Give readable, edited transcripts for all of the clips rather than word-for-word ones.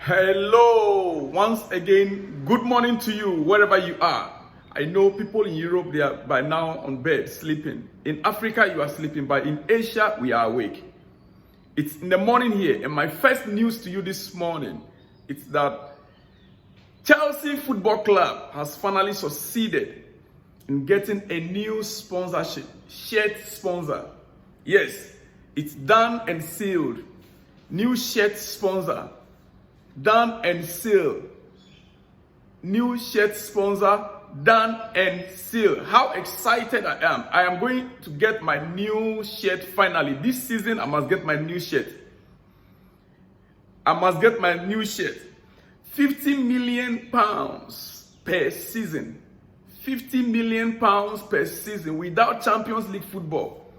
Hello, once again, good morning to you wherever you are. I know people in Europe, they are by now on bed sleeping. In Africa, you are sleeping, but in Asia, we are awake. It's in the morning here, and my first news to you this morning is that Chelsea Football Club has finally succeeded in getting a new sponsorship, shirt sponsor. Yes, it's done and sealed. New shirt sponsor. Done and sealed. New shirt sponsor, done and sealed. How excited I am. I am going to get my new shirt finally. This season, I must get my new shirt. I must get my new shirt. 50 million pounds per season. 50 million pounds per season without Champions League football.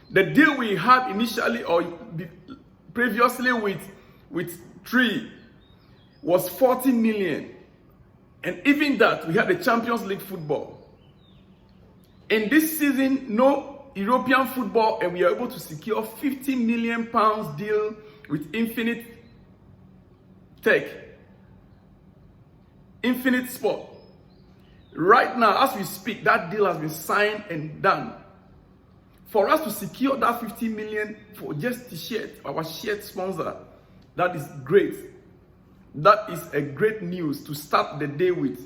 The deal we had initially or previously with 3 was 40 million, and even that we had the Champions League football. In this season, no European football, and we are able to secure 50 million pounds deal with Infinite Tech, Infinite Sport. Right now, as we speak, that deal has been signed and done. For us to secure that 50 million for just the shirt, our shirt sponsor, that is great. That is a great news to start the day with.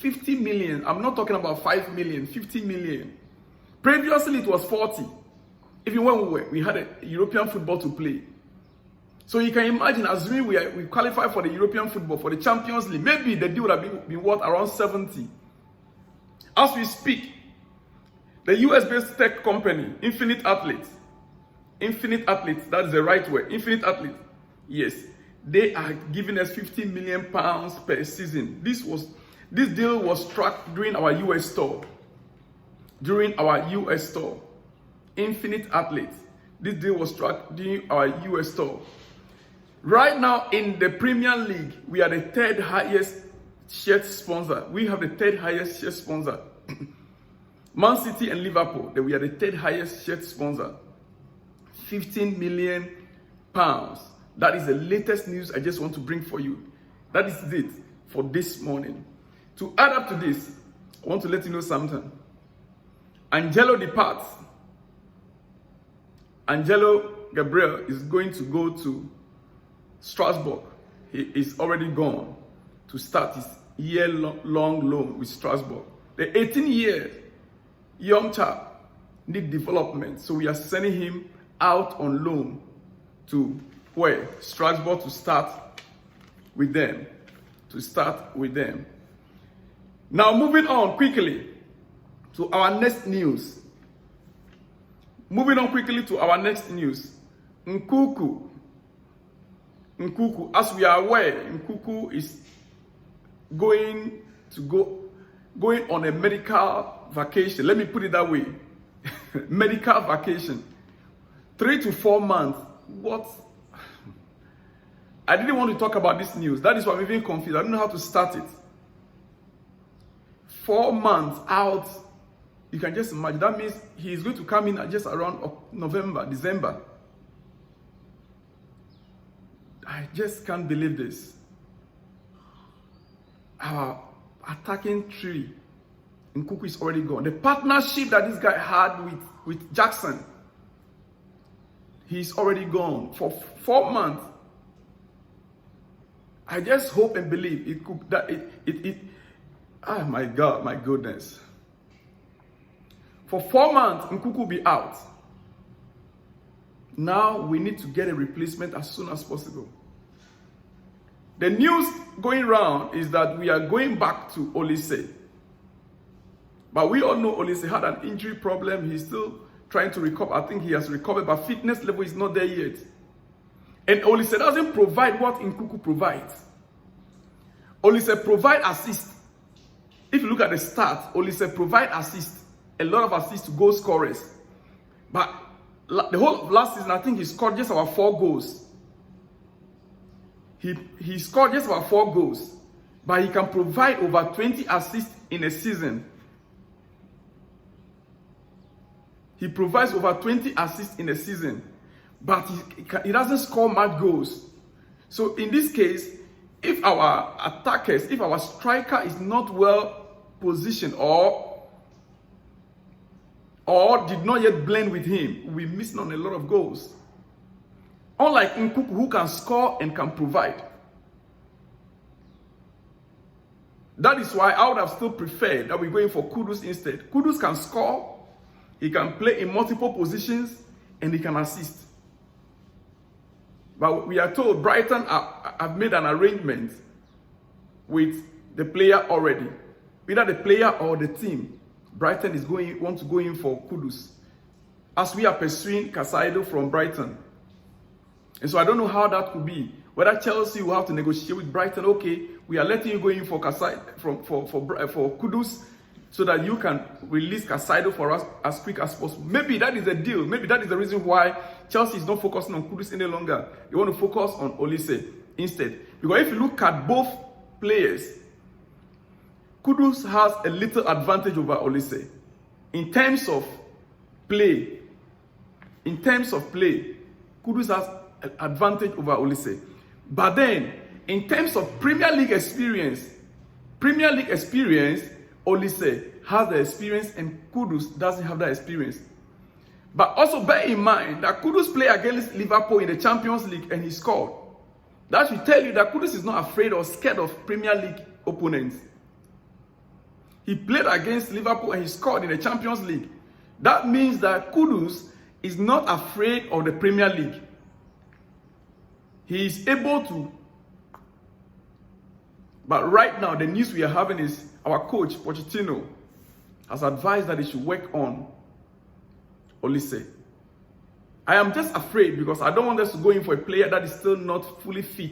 50 million. I'm not talking about 5 million, 50 million. Previously, it was 40. Even when we had a European football to play. So you can imagine, assuming we qualify for the European football, for the Champions League, maybe the deal would have been worth around 70. As we speak, the US-based tech company, Infinite Athletes, that is the right word, Infinite Athletes, yes, they are giving us 50 million pounds per season. This deal was struck during our US store. Infinite Athletes, this deal was struck during our US store. Right now in the Premier League, we are the third highest shirt sponsor. We have the third highest shirt sponsor. Man City and Liverpool, we are the third highest shirt sponsor. 15 million pounds. That is the latest news I just want to bring for you. That is it for this morning. To add up to this, I want to let you know something. Angelo departs. Angelo Gabriel is going to go to Strasbourg. He is already gone to start his year-long loan with Strasbourg. The 18-year young chap need development, so we are sending him out on loan to where? Strasbourg, to start with them. Now moving on quickly to our next news. Nkuku, as we are aware, Nkuku is going on a medical vacation. Let me put it that way. Medical vacation. 3 to 4 months. What? I didn't want to talk about this news. That is why I'm even confused. I don't know how to start it. 4 months out. You can just imagine. That means he is going to come in just around November, December. I just can't believe this. Our attacking tree in Nkuku is already gone. The partnership that this guy had with Jackson, he's already gone for 4 months. I just hope and believe oh my God, my goodness. For 4 months, Nkuku will be out. Now we need to get a replacement as soon as possible. The news going around is that we are going back to Olise. But we all know Olise had an injury problem. He's still trying to recover. I think he has recovered, but fitness level is not there yet. And Olise doesn't provide what Nkuku provides. Olise provide assist. If you look at the stats, Olise provide assist. A lot of assists to goal scorers. But the whole of last season, I think he scored just about 4 goals. He scored just about 4 goals. But he can provide over 20 assists in a season. He provides over 20 assists in a season. But he doesn't score much goals. So in this case, if our attackers, if our striker is not well positioned or did not yet blend with him, we miss on a lot of goals. Unlike Nkuku, who can score and can provide. That is why I would have still preferred that we're going for Kudus instead. Kudus can score, he can play in multiple positions, and he can assist. But we are told Brighton have made an arrangement with the player already. Either the player or the team. Brighton is want to go in for Kudus, as we are pursuing Caicedo from Brighton. And so I don't know how that could be. Whether Chelsea will have to negotiate with Brighton, okay, we are letting you go in for for Kudus, so that you can release Caicedo for us as quick as possible. Maybe that is the deal. Maybe that is the reason why Chelsea is not focusing on Kudus any longer. They want to focus on Olise instead. Because if you look at both players, Kudus has a little advantage over Olise in terms of play. In terms of play, Kudus has an advantage over Olise. But then, in terms of Premier League experience, Olise has the experience and Kudus doesn't have that experience. But also bear in mind that Kudus played against Liverpool in the Champions League and he scored. That should tell you that Kudus is not afraid or scared of Premier League opponents. He played against Liverpool and he scored in the Champions League. That means that Kudus is not afraid of the Premier League. He is able to. But right now, the news we are having is our coach, Pochettino, has advised that he should work on Olise. I am just afraid because I don't want us to go in for a player that is still not fully fit,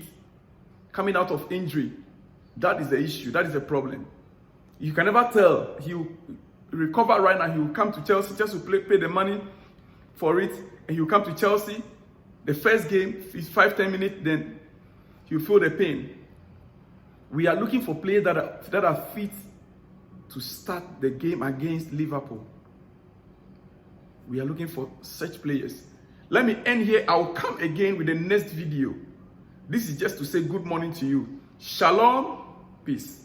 coming out of injury. That is the issue. That is the problem. You can never tell. He will recover right now. He will come to Chelsea just to pay the money for it. And he will come to Chelsea. The first game is 5-10 minutes, then you feel the pain. We are looking for players that are fit to start the game against Liverpool. We are looking for such players. Let me end here. I will come again with the next video. This is just to say good morning to you. Shalom. Peace.